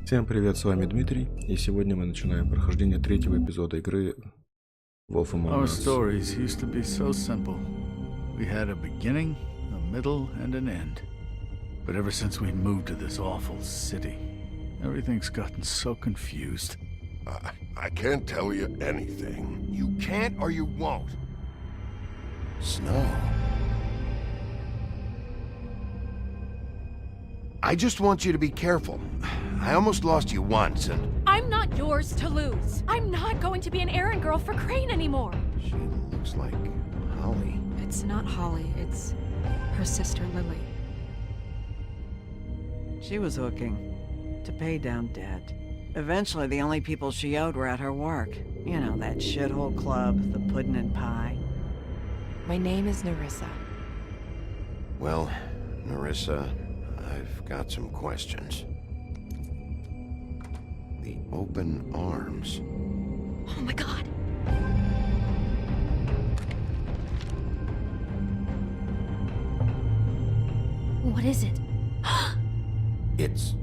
Всем привет, с вами Дмитрий, и сегодня мы начинаем прохождение третьего эпизода игры Wolf Among Our Us. stories used to be so simple. We had a beginning, a middle, and an end. But ever since we moved to this awful city, everything's gotten so confused. I can't tell you anything. You can't or you won't. Snow. I just want you to be careful. I almost lost you once, and... I'm not yours to lose. I'm not going to be an errand girl for Crane anymore. She looks like Holly. It's not Holly, it's her sister Lily. She was hooking to pay down debt. Eventually, the only people she owed were at her work. You know, that shithole club, the pudding and pie. My name is Nerissa. Well, Nerissa, I've got some questions. The open arms. Oh my god. What is it? It's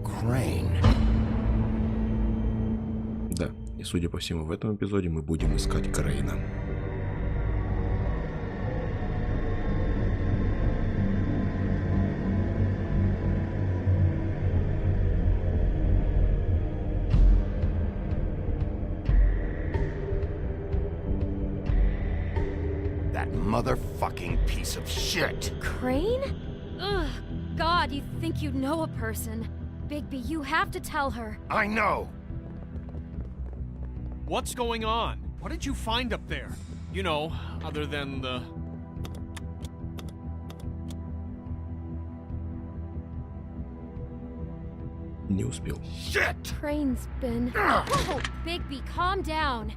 Crane. Да, и судя по всему, в этом эпизоде мы будем искать Крейна. That motherfucking piece of shit. Crane? Ugh, God, you think you know a person. Bigby, you have to tell her. I know. What's going on? What did you find up there? You know, other than the... Не uspел. Shit! Crane's been... Whoa, Bigby, calm down.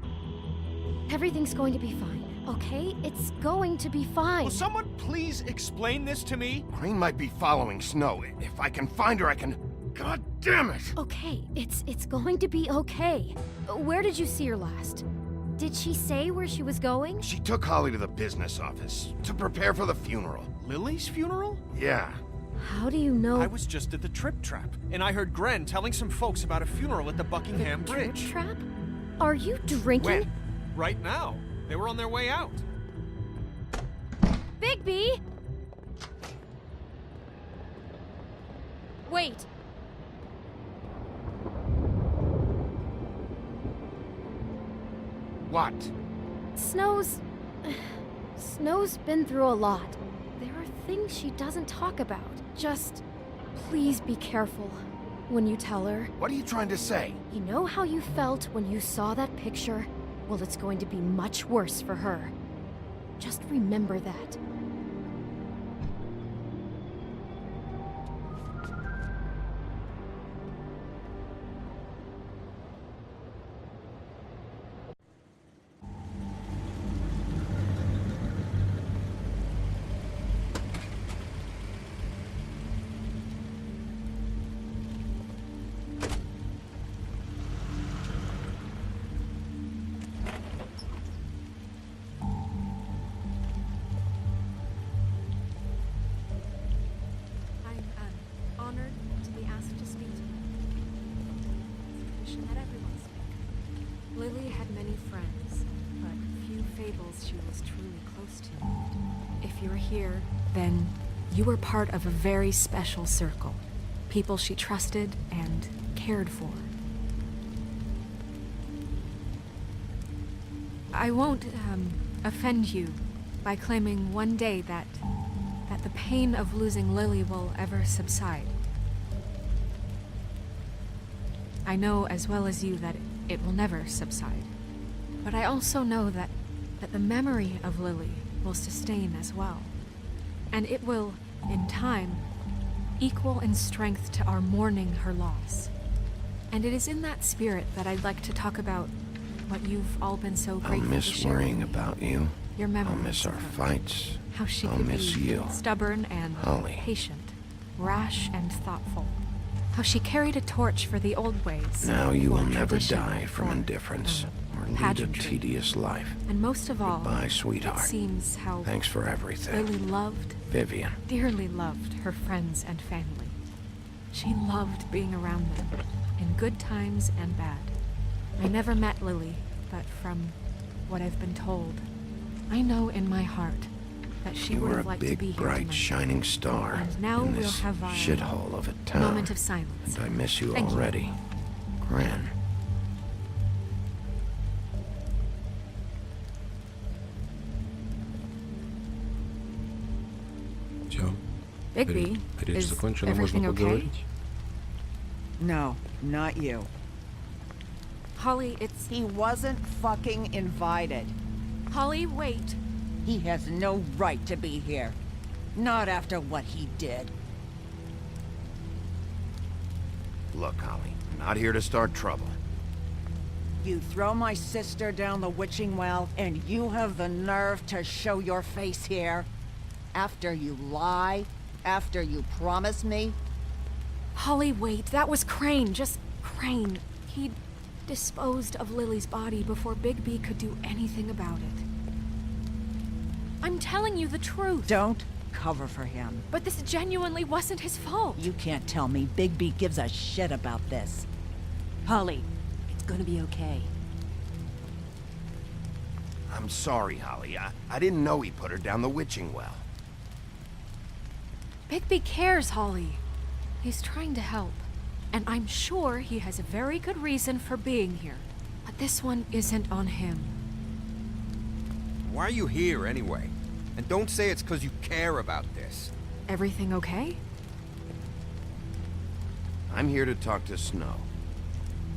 Everything's going to be fine, okay? It's going to be fine. Will someone please explain this to me? Crane might be following Snow. If I can find her, I can... God damn it! Okay, it's going to be okay. Where did you see her last? Did she say where she was going? She took Holly to the business office to prepare for the funeral. Lily's funeral? Yeah. How do you know? I was just at the Trip Trap, and I heard Gren telling some folks about a funeral at the Buckingham Trip Bridge. Trap? Are you drinking? When? Right now. They were on their way out. Bigby! Wait. What? Snow's been through a lot. There are things she doesn't talk about. Just please be careful when you tell her. What are you trying to say? You know how you felt when you saw that picture? Well, it's going to be much worse for her. Just remember that. Honored to be asked to speak to you. Tradition that everyone speak. Lily had many friends, but few Fables she was truly close to. If you're here, then you were part of a very special circle. People she trusted and cared for. I won't offend you by claiming one day that the pain of losing Lily will ever subside. I know as well as you that it will never subside. But I also know that the memory of Lily will sustain as well. And it will, in time, equal in strength to our mourning her loss. And it is in that spirit that I'd like to talk about what you've all been so I'll grateful to miss share worrying with me. about you. Your memories I'll miss our of her. fights. How she I'll could miss be you. stubborn and Holly. patient, rash and thoughtful. How she carried a torch for the old ways. Now you for will never tradition, die from for, indifference or lead a pageantry. tedious life. And most of all, Goodbye, sweetheart. it seems how Thanks for everything. Lily loved, Vivian. dearly loved her friends and family. She She loved being around them, in good times and bad. I never met Lily, but from what I've been told, I know in my heart that she You would were have a liked to be big, here bright, tonight. shining star And now in we'll this have our shithole of a town. moment of silence. And I miss you Thank you. already. Gran. Все. Bigby, Речь is закончена, everything можно okay? поговорить. No, not you. Holly, it's... He wasn't fucking invited. Holly, wait. He has no right to be here. Not after what he did. Look, Holly, I'm not here to start trouble. You throw my sister down the witching well, and you have the nerve to show your face here? After you lie? After you promise me? Holly, wait. That was Crane. Just Crane. He disposed of Lily's body before Bigby could do anything about it. I'm telling you the truth. Don't cover for him. But this genuinely wasn't his fault. You can't tell me Bigby gives a shit about this. Holly, it's gonna be okay. I'm sorry, Holly. I didn't know he put her down the witching well. Bigby cares, Holly. He's trying to help. And I'm sure he has a very good reason for being here. But this one isn't on him. Why are you here, anyway? And don't say it's because you care about this. Everything okay? I'm here to talk to Snow.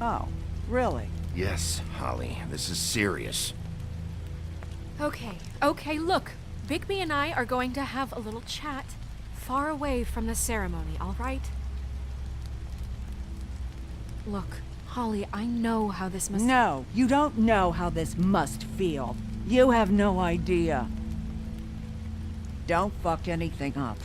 Oh, really? Yes, Holly, this is serious. Okay, look. Bigby and I are going to have a little chat far away from the ceremony, all right? Look, Holly, I know how this must... No, you don't know how this must feel. You have no idea. Don't fuck anything up.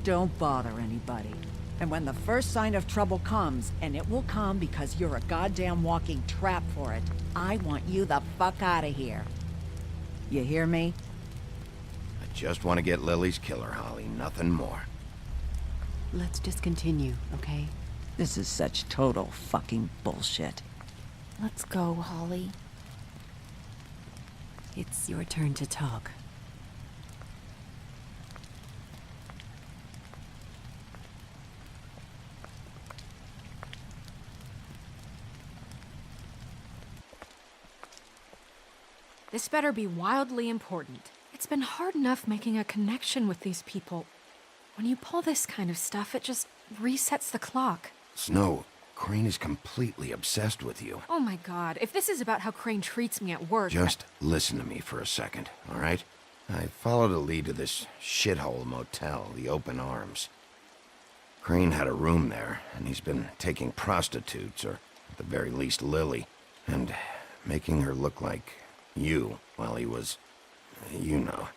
Don't bother anybody. And when the first sign of trouble comes, and it will come because you're a goddamn walking trap for it, I want you the fuck out of here. You hear me? I just want to get Lily's killer, Holly, nothing more. Let's just continue, okay? This is such total fucking bullshit. Let's go, Holly. It's your turn to talk. This better be wildly important. It's been hard enough making a connection with these people. When you pull this kind of stuff, it just resets the clock. Snow, Crane is completely obsessed with you. Oh my god, if this is about how Crane treats me at work... Just listen to me for a second, all right? I followed a lead to this shithole motel, the Open Arms. Crane had a room there, and he's been taking prostitutes, or at the very least Lily, and making her look like you while he was, you know.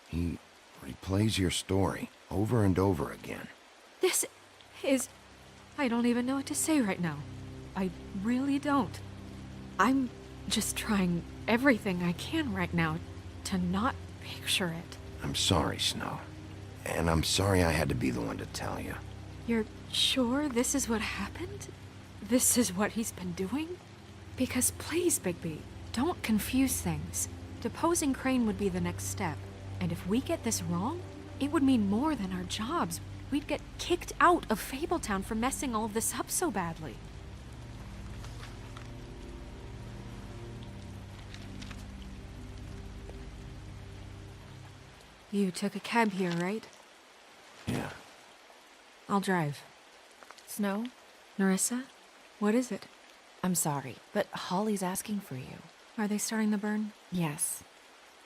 He replays your story over and over again. This is... I don't even know what to say right now. I really don't. I'm just trying everything I can right now to not picture it. I'm sorry, Snow. And I'm sorry I had to be the one to tell you. You're sure this is what happened? This is what he's been doing? Because please, Bigby, don't confuse things. Deposing Crane would be the next step. And if we get this wrong, it would mean more than our jobs. We'd get kicked out of Fabletown for messing all of this up so badly. You took a cab here, right? Yeah. I'll drive. Snow, Narissa? What is it? I'm sorry, but Holly's asking for you. Are they starting the burn? Yes.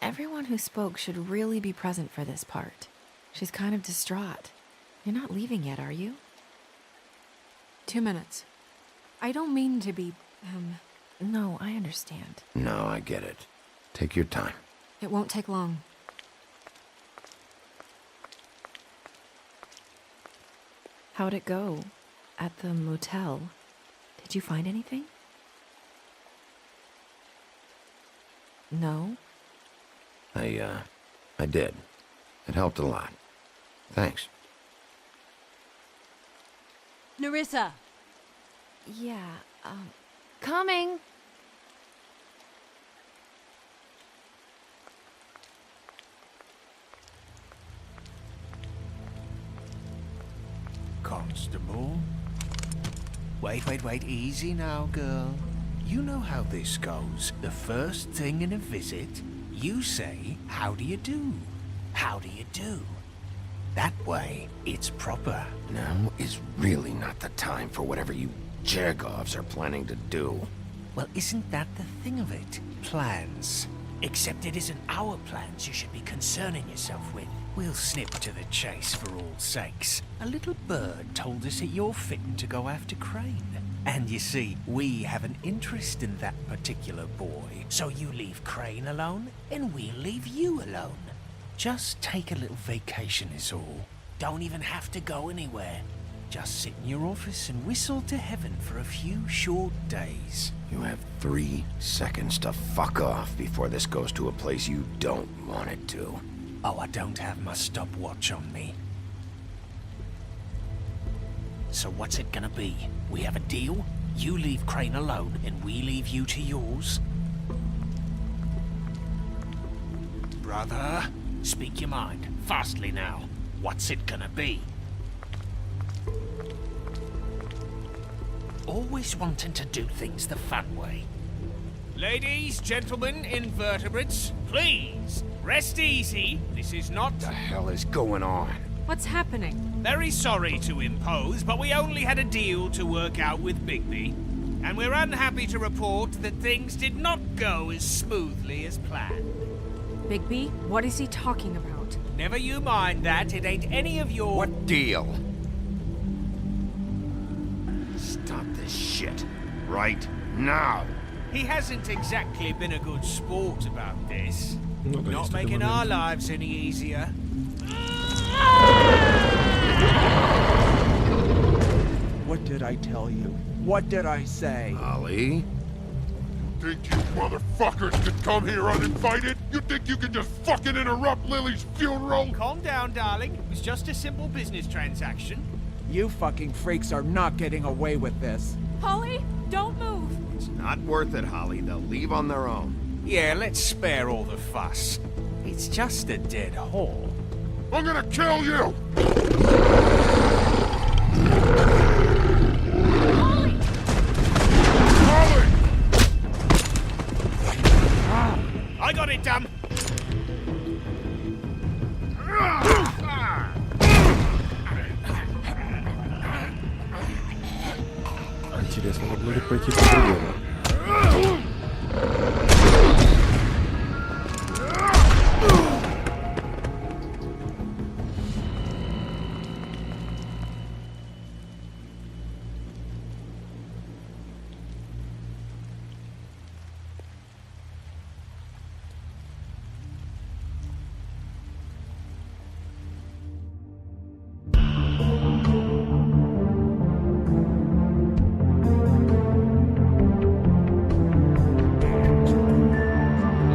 Everyone who spoke should really be present for this part. She's kind of distraught. You're not leaving yet, are you? 2 minutes. I don't mean to be, No, I understand. No, I get it. Take your time. It won't take long. How'd it go? At the motel? Did you find anything? No? I did. It helped a lot. Thanks. Nerissa! Yeah, coming! Constable? Wait, easy now, girl. You know how this goes. The first thing in a visit, you say, how do you do? How do you do? That way, it's proper. Now is really not the time for whatever you jerk-offs are planning to do. Well, isn't that the thing of it? Plans. Except it isn't our plans you should be concerning yourself with. We'll snip to the chase for all sakes. A little bird told us that you're fitting to go after Crane. And you see, we have an interest in that particular boy. So you leave Crane alone, and we'll leave you alone. Just take a little vacation is all. Don't even have to go anywhere. Just sit in your office and whistle to heaven for a few short days. You have 3 seconds to fuck off before this goes to a place you don't want it to. Oh, I don't have my stopwatch on me. So what's it gonna be? We have a deal? You leave Crane alone, and we leave you to yours? Brother, speak your mind. Fastly now. What's it gonna be? Always wanting to do things the fun way. Ladies, gentlemen, invertebrates, please, rest easy. This is not... What the hell is going on? What's happening? Very sorry to impose, but we only had a deal to work out with Bigby. And we're unhappy to report that things did not go as smoothly as planned. Bigby, what is he talking about? Never you mind that, it ain't any of your... What deal? Stop this shit. Right now. He hasn't exactly been a good sport about this. Ну да, Not есть такой making our момент. lives any easier. What did I tell you? What did I say? Ollie? Think you motherfuckers could come here uninvited? You think you can just fucking interrupt Lily's funeral? Calm down, darling. It was just a simple business transaction. You fucking freaks are not getting away with this. Holly, don't move! It's not worth it, Holly. They'll leave on their own. Yeah, let's spare all the fuss. It's just a dead hole. I'm gonna kill you! Holly! Holly! I got it, damn! Интересно, могло ли пойти по-другому?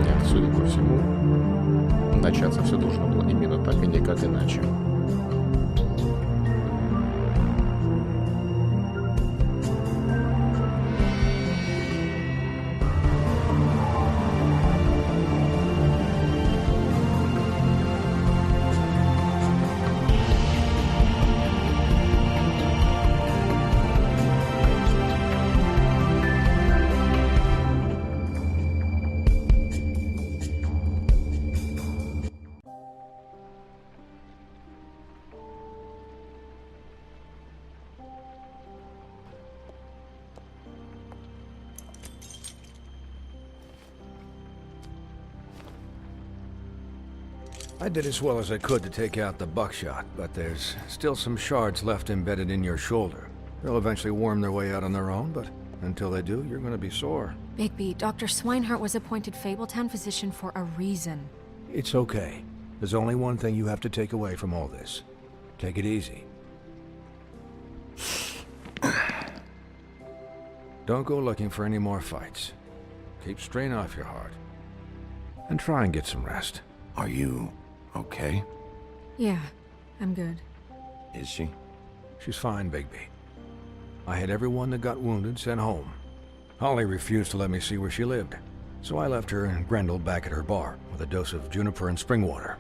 Нет, судя по всему, начаться все должно было именно так и никак иначе. I did as well as I could to take out the buckshot, but there's still some shards left embedded in your shoulder. They'll eventually worm their way out on their own, but until they do, you're gonna be sore. Bigby, Dr. Swinehart was appointed Fabletown physician for a reason. It's okay. There's only one thing you have to take away from all this. Take it easy. Don't go looking for any more fights. Keep strain off your heart. And try and get some rest. Are you okay? Yeah, I'm good. Is she? She's fine, Bigby. I had everyone that got wounded sent home. Holly refused to let me see where she lived, so I left her and Grendel back at her bar with a dose of juniper and spring water.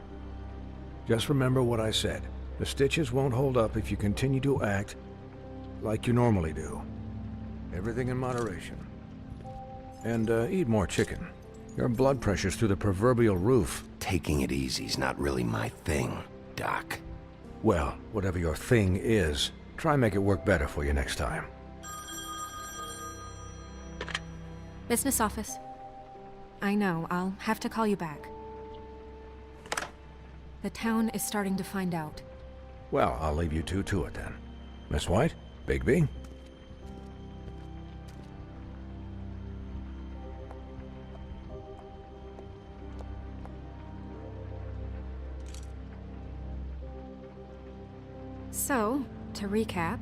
Just remember what I said. The stitches won't hold up if you continue to act like you normally do. Everything in moderation. And eat more chicken. Your blood pressure's through the proverbial roof. Taking it easy's not really my thing, Doc. Well, whatever your thing is, try and make it work better for you next time. Business office. I know, I'll have to call you back. The town is starting to find out. Well, I'll leave you two to it then. Miss White? Bigby? So, to recap...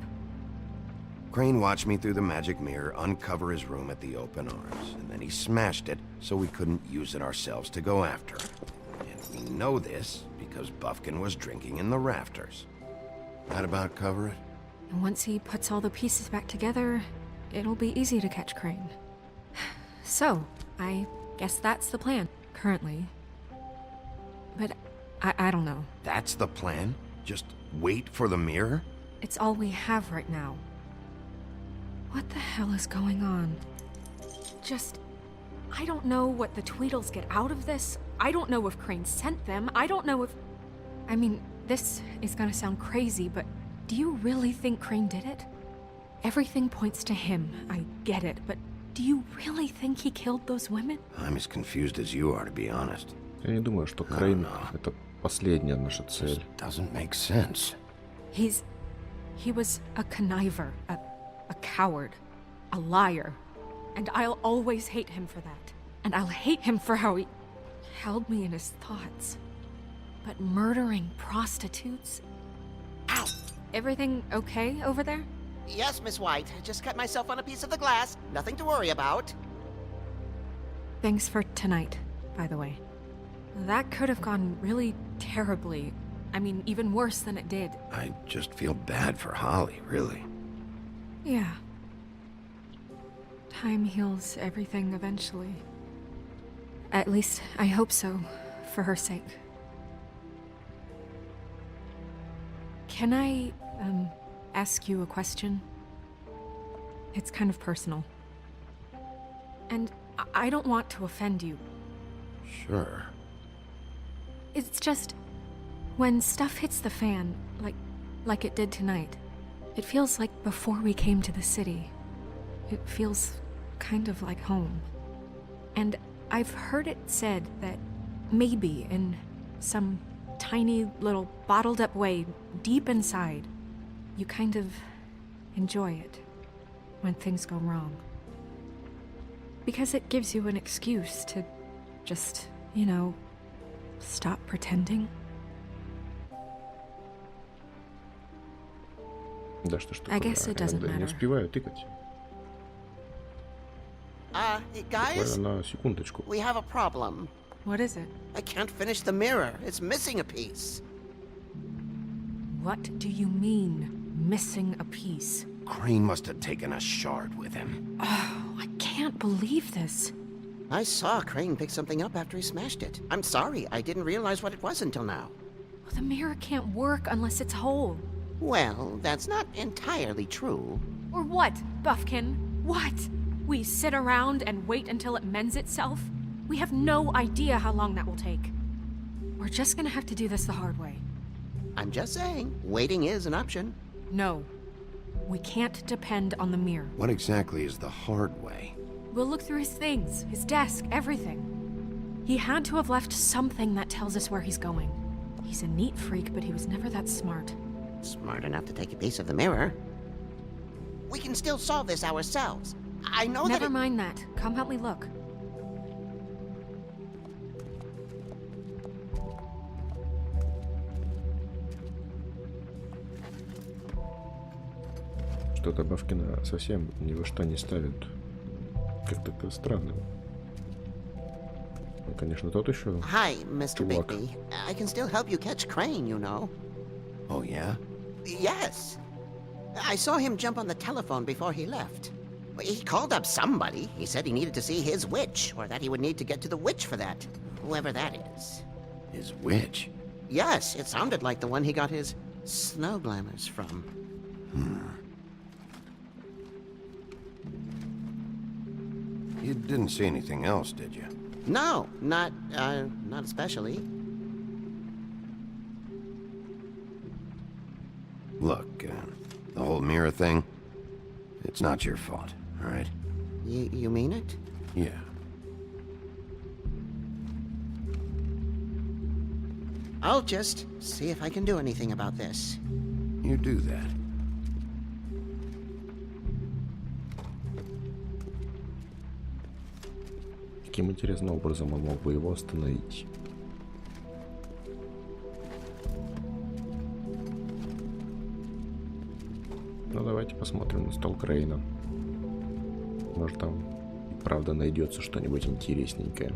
Crane watched me through the magic mirror uncover his room at the open arms, and then he smashed it so we couldn't use it ourselves to go after him. And we know this because Buffkin was drinking in the rafters. That about cover it? And once he puts all the pieces back together, it'll be easy to catch Crane. So, I guess that's the plan, currently. But I don't know. That's the plan? Just wait for the mirror? It's all we have right now. What the hell is going on? I don't know what the Tweedles get out of this. I don't know if Crane sent them. I don't know if... I mean, this is gonna sound crazy, but do you really think Crane did it? Everything points to him, I get it, but do you really think he killed those women? I'm as confused as you are, to be honest. Я не думаю, что Крейн — это последняя наша цель. Doesn't make sense. He was a conniver, a coward, a liar. And I'll always hate him for that. And I'll hate him for how he held me in his thoughts. But murdering prostitutes? Ow! Everything okay over there? Yes, Miss White. Just cut myself on a piece of the glass. Nothing to worry about. Thanks for tonight, by the way. That could have gone really terribly. I mean, even worse than it did. I just feel bad for Holly, really. Yeah. Time heals everything eventually. At least, I hope so, for her sake. Can I, ask you a question? It's kind of personal. And I don't want to offend you. Sure. It's just... when stuff hits the fan, like it did tonight, it feels like before we came to the city. It feels kind of like home. And I've heard it said that maybe in some tiny little bottled up way deep inside, you kind of enjoy it when things go wrong. Because it gives you an excuse to just, you know, stop pretending. Да что ж I такое? guess it doesn't Я не matter. успеваю тыкать. Guys? Буквально на секундочку. We have a problem. What is it? I can't finish the mirror. It's missing a piece. What do you mean, missing a piece? Crane must have taken a shard with him. Oh, I can't believe this. I saw Crane pick something up after he smashed it. I'm sorry, I didn't realize what it was until now. Well, the mirror can't work unless it's whole. Well, that's not entirely true. Or what, Buffkin? What? We sit around and wait until it mends itself? We have no idea how long that will take. We're just gonna have to do this the hard way. I'm just saying, waiting is an option. No. We can't depend on the mirror. What exactly is the hard way? We'll look through his things, his desk, everything. He had to have left something that tells us where he's going. He's a neat freak, but he was never that smart. Smart enough to take a piece of the mirror. We can still solve this ourselves. I know Never that mind that. Come help me look. Что-то Бавкина совсем ни во что не ставит. Как-то это странно. Ну, конечно, тот еще Hi, Mr. чувак. Bigby. I can still help you catch Crane, you know. Oh, yeah? Yes. I saw him jump on the telephone before he left. He called up somebody. He said he needed to see his witch, or that he would need to get to the witch for that. Whoever that is. His witch? Yes, it sounded like the one he got his snow glamours from. You didn't see anything else, did you? No, not especially. Look, the whole mirror thing, it's not your fault, all right? You mean it? Yeah. I'll just see if I can do anything about this. You do that. Каким интересным образом он мог бы его остановить? Ну, давайте посмотрим на стол Крейна. Может, там и правда найдется что-нибудь интересненькое.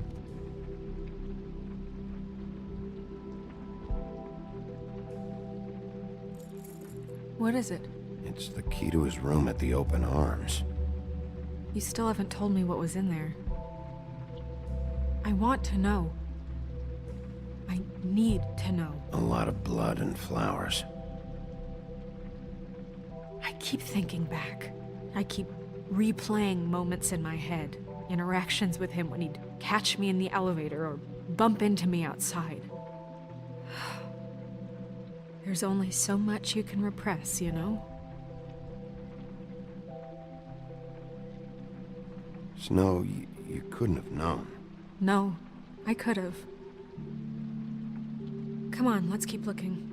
What is it? It's the key to his room at the open arms. You still haven't told me what was in there. I want to know. I need to know. A lot of blood and flowers. I keep thinking back. I keep replaying moments in my head. Interactions with him when he'd catch me in the elevator or bump into me outside. There's only so much you can repress, you know? Snow, you couldn't have known. No, I could have. Come on, let's keep looking.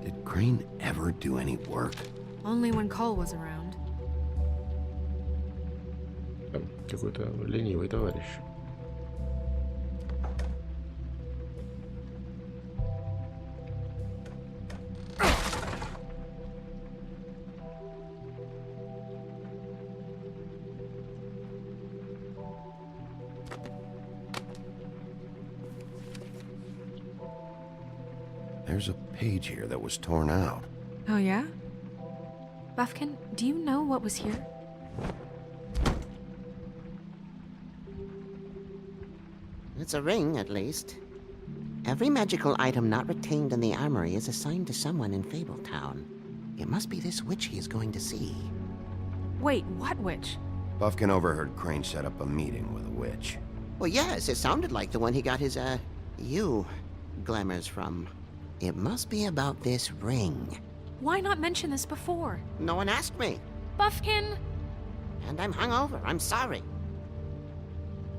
Did Crane ever do any work? Only when Cole was around. Какой-то ленивый товарищ. There's a page here that was torn out. Oh, yeah? Buffkin, do you know what was here? It's a ring, at least. Every magical item not retained in the armory is assigned to someone in Fabletown. It must be this witch he is going to see. Wait, what witch? Buffkin overheard Crane set up a meeting with a witch. Well, yes, it sounded like the one he got his, glamours from. It must be about this ring. Why not mention this before? No one asked me. Buffkin! And I'm hungover. I'm sorry.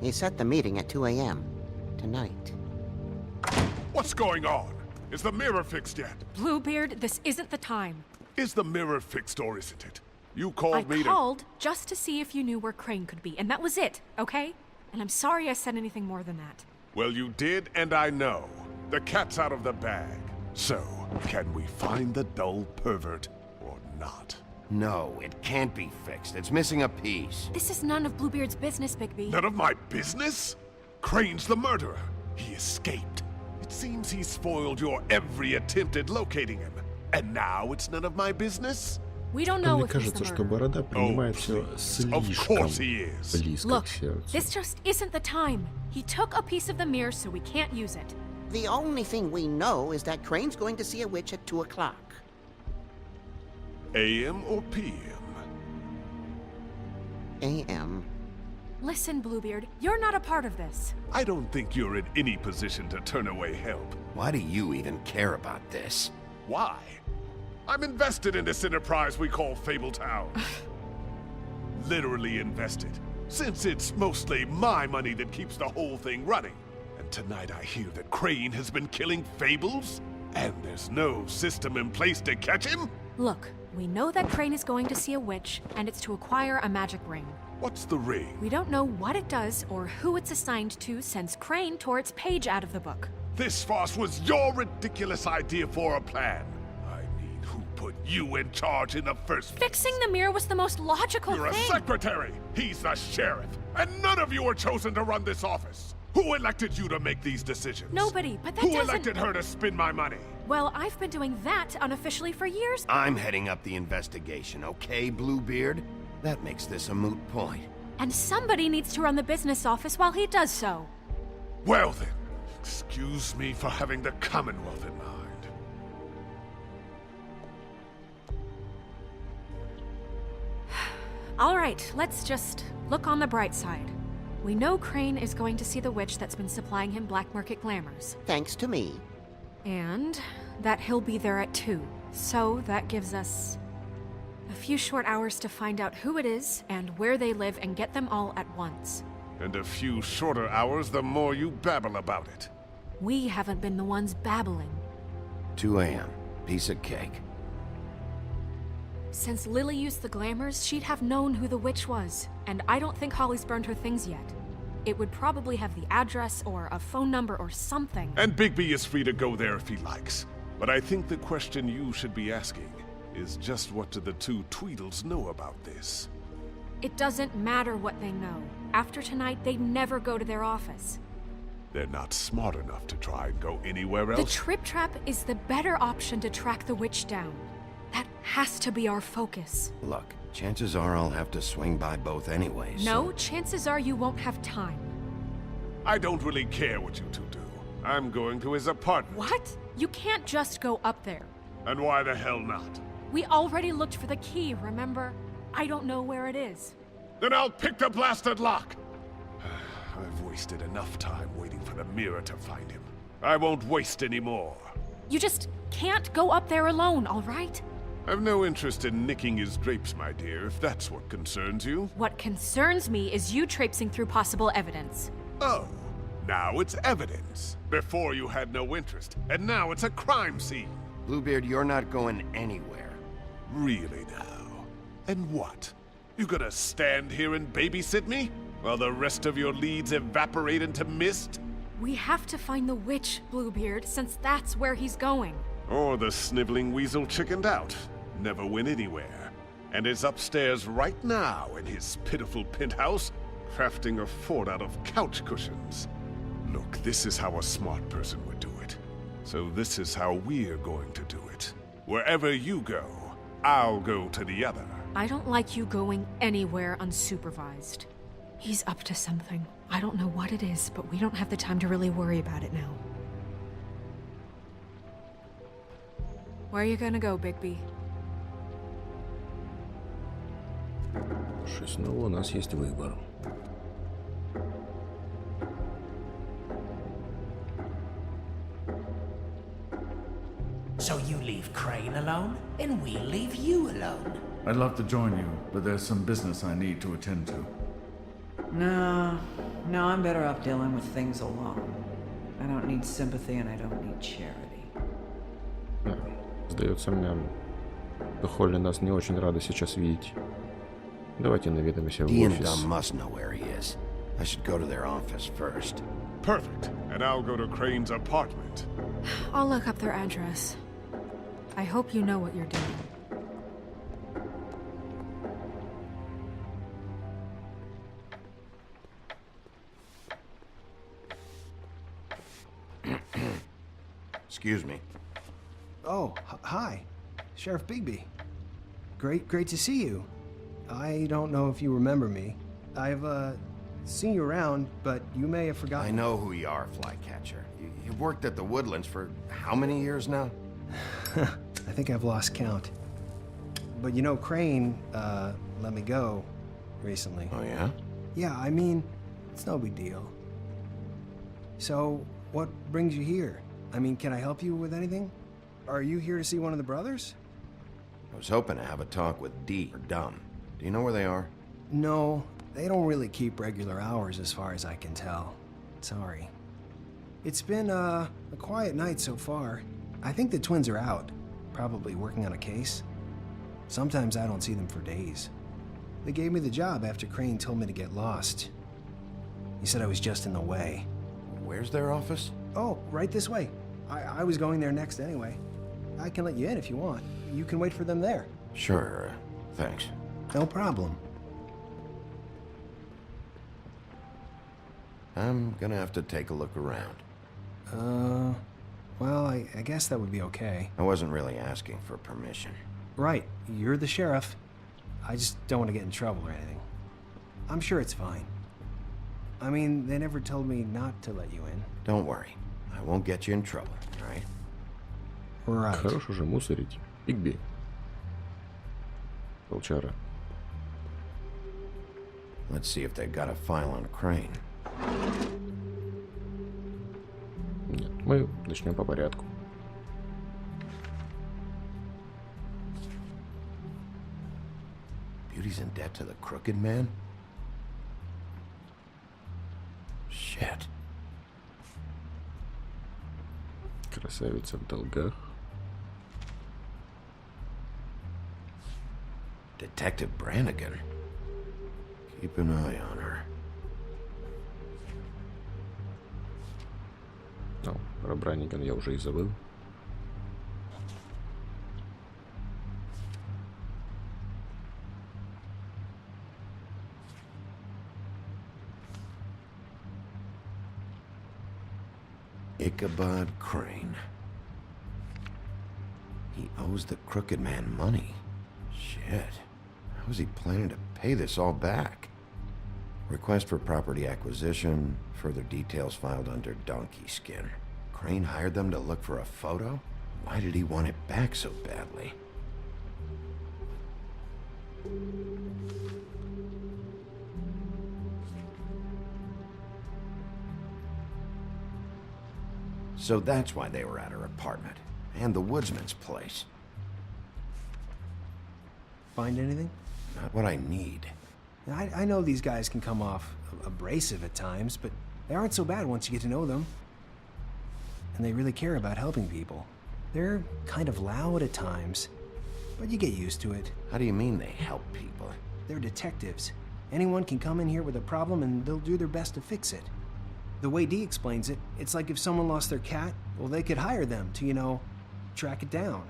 He set the meeting at 2 a.m. tonight. What's going on? Is the mirror fixed yet? Bluebeard, this isn't the time. Is the mirror fixed or isn't it? You called me I to... called just to see if you knew where Crane could be, and that was it, okay? And I'm sorry I said anything more than that. Well, you did, and I know. The cat's out of the bag. So, can we find the dull pervert or not? No, it can't be fixed. It's missing a piece. This is none of Bluebeard's business, Bigby. None of my business? Crane's the murderer. He escaped. It seems he spoiled your every attempt at locating him. And now it's none of my business? We don't know Мне if he's кажется, the что murderer. Борода принимает все слишком близко Look, к сердцу. this just isn't the time. He took a piece of the mirror, so we can't use it. The only thing we know is that Crane's going to see a witch at 2 o'clock. AM or PM? AM. Listen, Bluebeard, you're not a part of this. I don't think you're in any position to turn away help. Why do you even care about this? Why? I'm invested in this enterprise we call Fabletown. Literally invested, since it's mostly my money that keeps the whole thing running. And tonight I hear that Crane has been killing Fables, and there's no system in place to catch him? Look, we know that Crane is going to see a witch, and it's to acquire a magic ring. What's the ring? We don't know what it does or who it's assigned to since Crane tore its page out of the book. This farce was your ridiculous idea for a plan. I mean, who put you in charge in the first place? Fixing the mirror was the most logical You're thing. a secretary! He's the sheriff! And none of you were chosen to run this office! Who elected you to make these decisions? Nobody, but that Who doesn't... elected her to spend my money? Well, I've been doing that unofficially for years. I'm heading up the investigation, okay, Bluebeard? That makes this a moot point. And somebody needs to run the business office while he does so. Well then, excuse me for having the Commonwealth in mind. All right, let's just look on the bright side. We know Crane is going to see the witch that's been supplying him black market glamours. Thanks to me. And that he'll be there at 2. So that gives us a few short hours to find out who it is and where they live and get them all at once. And a few shorter hours the more you babble about it. We haven't been the ones babbling. 2 a.m. Piece of cake. Since Lily used the glamours, she'd have known who the witch was. And I don't think Holly's burned her things yet. It would probably have the address or a phone number or something. And Bigby is free to go there if he likes. But I think the question you should be asking is just what do the two Tweedles know about this? It doesn't matter what they know. After tonight, they'd never go to their office. They're not smart enough to try and go anywhere else. The Trip Trap is the better option to track the witch down. That has to be our focus. Look, chances are I'll have to swing by both anyways. No, chances are you won't have time. I don't really care what you two do. I'm going to his apartment. What? You can't just go up there. And why the hell not? We already looked for the key, remember? I don't know where it is. Then I'll pick the blasted lock! I've wasted enough time waiting for the mirror to find him. I won't waste any more. You just can't go up there alone, all right? I've no interest in nicking his drapes, my dear, if that's what concerns you. What concerns me is you traipsing through possible evidence. Oh, now it's evidence. Before you had no interest, and now it's a crime scene. Bluebeard, you're not going anywhere. Really now? And what? You gonna stand here and babysit me? While the rest of your leads evaporate into mist? We have to find the witch, Bluebeard, since that's where he's going. Or the sniveling weasel chickened out. Never went anywhere. And is upstairs right now in his pitiful penthouse, crafting a fort out of couch cushions. Look, this is how a smart person would do it. So this is how we're going to do it. Wherever you go, I'll go to the other. I don't like you going anywhere unsupervised. He's up to something. I don't know what it is, but we don't have the time to really worry about it now. Where are you gonna go, Bigby? Снова у нас есть выбор. So you leave Crane alone, and we'll leave you alone. I'd love to join you, but there's some business I need to attend to. No, I'm better off dealing with things alone. I don't need sympathy and I don't need charity. Сдается мне, что Холли нас не очень рада сейчас видеть. Давайте наведаемся в He and офис. Dom must know where he is. I should go to their office first. Perfect. And I'll go to Crane's apartment. I'll look up their address. I hope you know what you're doing. Excuse me. Oh, hi. Sheriff Bigby. Great to see you. I don't know if you remember me. I've, seen you around, but you may have forgotten. I know who you are, Flycatcher. You've worked at the Woodlands for how many years now? I think I've lost count. But you know, Crane, let me go recently. Oh, yeah? Yeah, I mean, it's no big deal. So, what brings you here? I mean, can I help you with anything? Are you here to see one of the brothers? I was hoping to have a talk with D or Dumb. Do you know where they are? No, they don't really keep regular hours as far as I can tell. Sorry. It's been, a quiet night so far. I think the twins are out, probably working on a case. Sometimes I don't see them for days. They gave me the job after Crane told me to get lost. He said I was just in the way. Where's their office? Oh, right this way. I was going there next anyway. I can let you in if you want. You can wait for them there. Sure, thanks. No problem. I'm gonna have to take a look around. Well, I guess that would be okay. I wasn't really asking for permission. Right, you're the sheriff. I just don't want to get in trouble or anything. I'm sure it's fine. I mean, they never told me not to let you in. Don't worry. I won't get you in trouble, all right? Right. Хорош уже мусорить. Бигби. Волчара. Let's see if they got a file on Crane. Нет, мы начнем по порядку. Beauty's in debt to the crooked man? Shit. Красавица в долгах. Detective Brannigan. Keep an eye on her. Ну, про Бранниган я уже и забыл. Ichabod Crane. He owes the crooked man money. Shit. How is he planning to pay this all back? Request for property acquisition. Further details filed under donkey skin. Crane hired them to look for a photo? Why did he want it back so badly? So that's why they were at her apartment. And the woodsman's place. Find anything? Not what I need. I know these guys can come off abrasive at times, but they aren't so bad once you get to know them. And they really care about helping people. They're kind of loud at times, but you get used to it. How do you mean they help people? They're detectives. Anyone can come in here with a problem and they'll do their best to fix it. The way Dee explains it, it's like if someone lost their cat, well, they could hire them to, you know, track it down.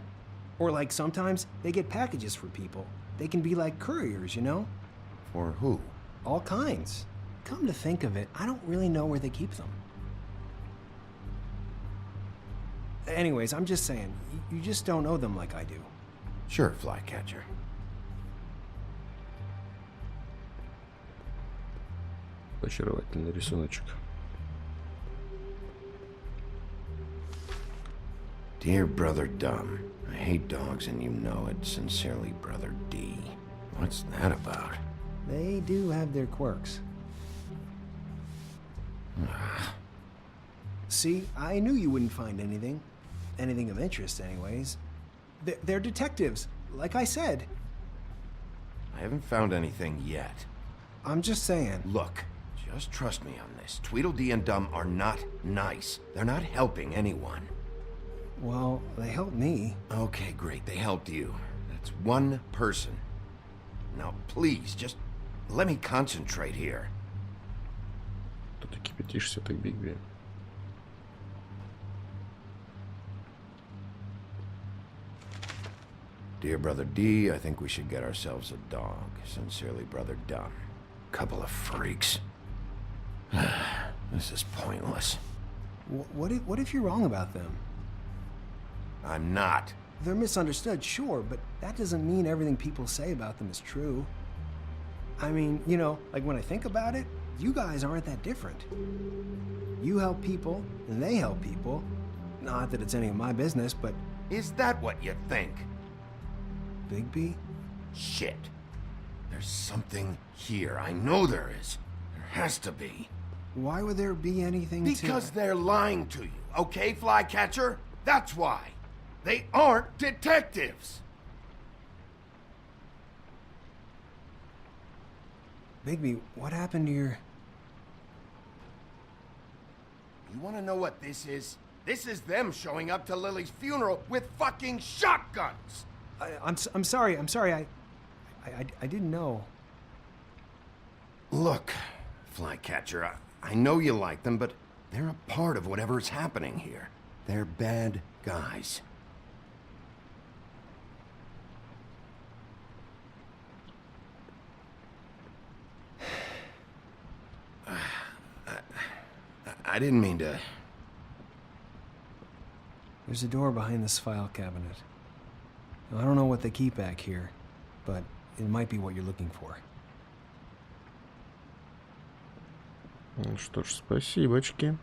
Or like sometimes they get packages for people. They can be like couriers, you know? For who? All kinds. Come to think of it, I don't really know where they keep them. Anyways, I'm just saying, you just don't know them like I do. Sure, Flycatcher. Очаровательный рисуночек. Dear Brother Dumb, I hate dogs and you know it. Sincerely, Brother D. What's that about? They do have their quirks. See, I knew you wouldn't find anything. Anything of interest, anyways. They're detectives, like I said. I haven't found anything yet. I'm just saying. Look, just trust me on this. Tweedledee and Dumb are not nice. They're not helping anyone. Well, they helped me. Okay, great. They helped you. That's one person. Now, please, just let me concentrate here. Тут ты кипятишься так, Бигби. Dear Brother D, I think we should get ourselves a dog. Sincerely, Brother Dumb. Couple of freaks. This is pointless. What if you're wrong about them? I'm not. They're misunderstood, sure, but that doesn't mean everything people say about them is true. I mean, you know, like when I think about it, you guys aren't that different. You help people, and they help people. Not that it's any of my business, but... Is that what you think? Bigby? Shit. There's something here. I know there is. Has to be. Why would there be anything Because they're lying to you, okay, Flycatcher? That's why. They aren't detectives! Bigby, what happened to your... You wanna know what this is? This is them showing up to Lily's funeral with fucking shotguns! I'm sorry, I didn't know. Look, Flycatcher, I know you like them, but they're a part of whatever's happening here. They're bad guys. I didn't mean to... There's a door behind this file cabinet. Now, I don't know what they keep back here, but it might be what you're looking for. Ну что ж, спасибочки.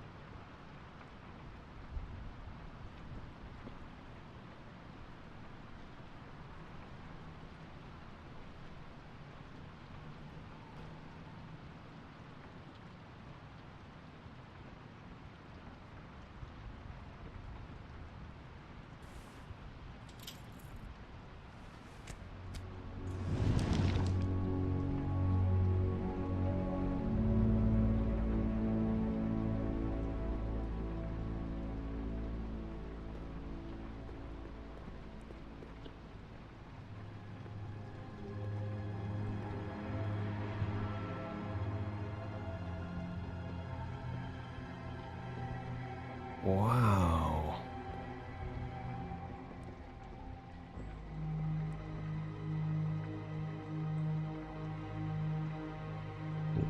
Вау.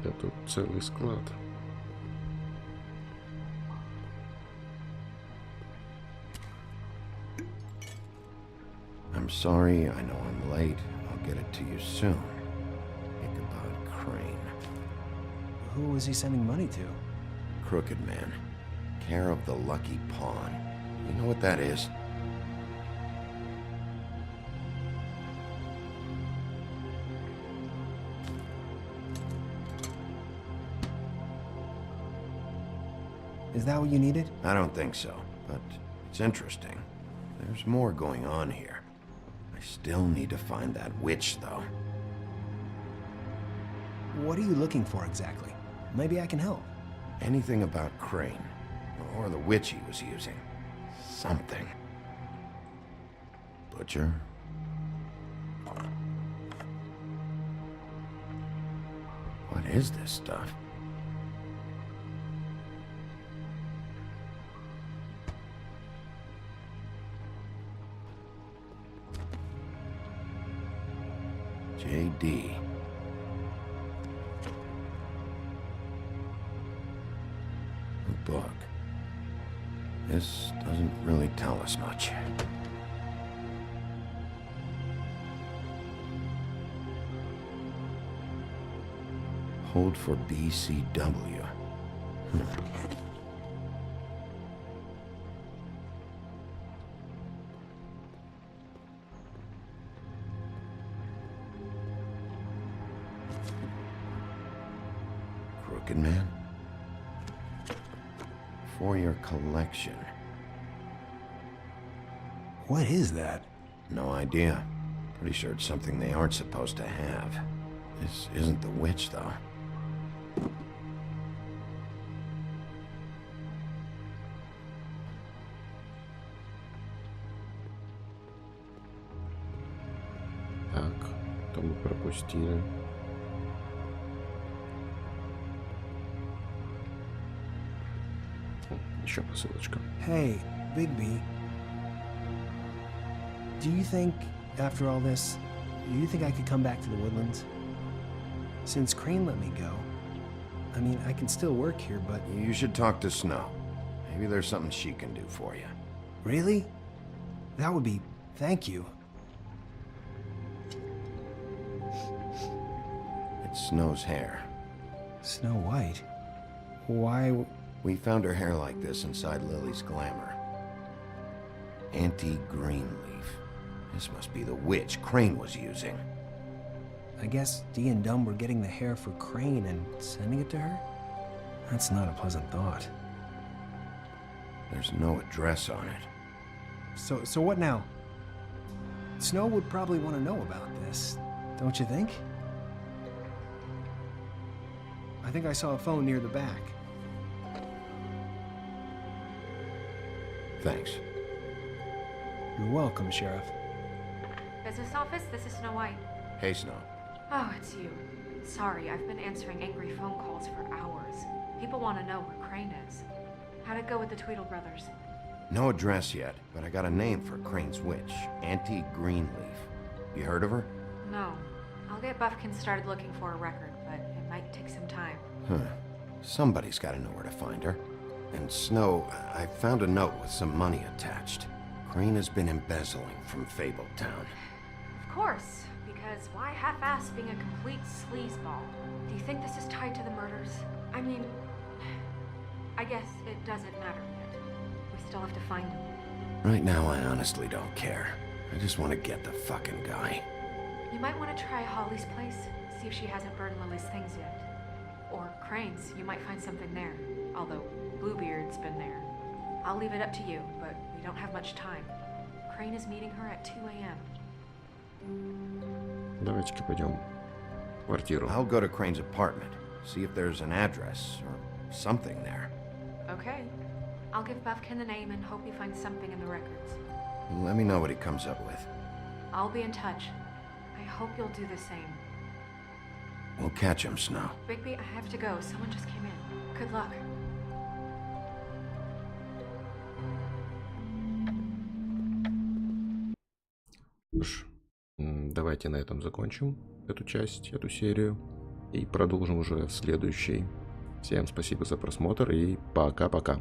Да тут целый склад. I'm sorry, I know I'm late. I'll get it to you soon. Ichabod Crane. Who was he sending money to? Crooked Man. Care of the Lucky Pawn. You know what that is? Is that what you needed? I don't think so, but it's interesting. There's more going on here. I still need to find that witch, though. What are you looking for exactly? Maybe I can help. Anything about Crane, or the witch he was using. Something. Butcher? What is this stuff? J.D. A book. This doesn't really tell us much. Hold for BCW. Crooked Man? For your collection. What is that? No idea. Pretty sure it's something they aren't supposed to have. This isn't the witch, though. Так, то мы пропустили. Еще посылочка. Hey, Bigby. Do you think, after all this, do you think I could come back to the Woodlands? Since Crane let me go, I mean, I can still work here, but... You should talk to Snow. Maybe there's something she can do for you. Really? That would be... Thank you. It's Snow's hair. Snow White? Why... We found her hair like this inside Lily's glamour. Anti-green leaf. This must be the witch Crane was using. I guess Dee and Dumb were getting the hair for Crane and sending it to her? That's not a pleasant thought. There's no address on it. So what now? Snow would probably want to know about this, don't you think? I think I saw a phone near the back. Thanks. You're welcome, Sheriff. Business office, this is Snow White. Hey, Snow. Oh, it's you. Sorry, I've been answering angry phone calls for hours. People want to know where Crane is. How'd it go with the Tweedle brothers? No address yet, but I got a name for Crane's witch, Auntie Greenleaf. You heard of her? No. I'll get Buffkin started looking for a record, but it might take some time. Huh. Somebody's got to know where to find her. And Snow, I found a note with some money attached. Crane has been embezzling from Fabletown. Of course, because why half-ass being a complete sleazeball? Do you think this is tied to the murders? I mean, I guess it doesn't matter yet. We still have to find him. Right now, I honestly don't care. I just want to get the fucking guy. You might want to try Holly's place, see if she hasn't burned Lily's things yet. Or Crane's, you might find something there. Although, Bluebeard's been there. I'll leave it up to you, but we don't have much time. Crane is meeting her at 2 a.m. Давайте-ка пойдем в квартиру. I'll go to Crane's apartment, see if there's an address or something there. Okay. I'll give Buffkin the name and hope he finds something in the records. Let me know what he comes up with. I'll be in touch. I hope you'll do the same. We'll catch him, Snow. Bigby, I have to go. Someone just came in. Good luck. Что ж, давайте на этом закончим эту часть, эту серию. И продолжим уже в следующей. Всем спасибо за просмотр и пока-пока.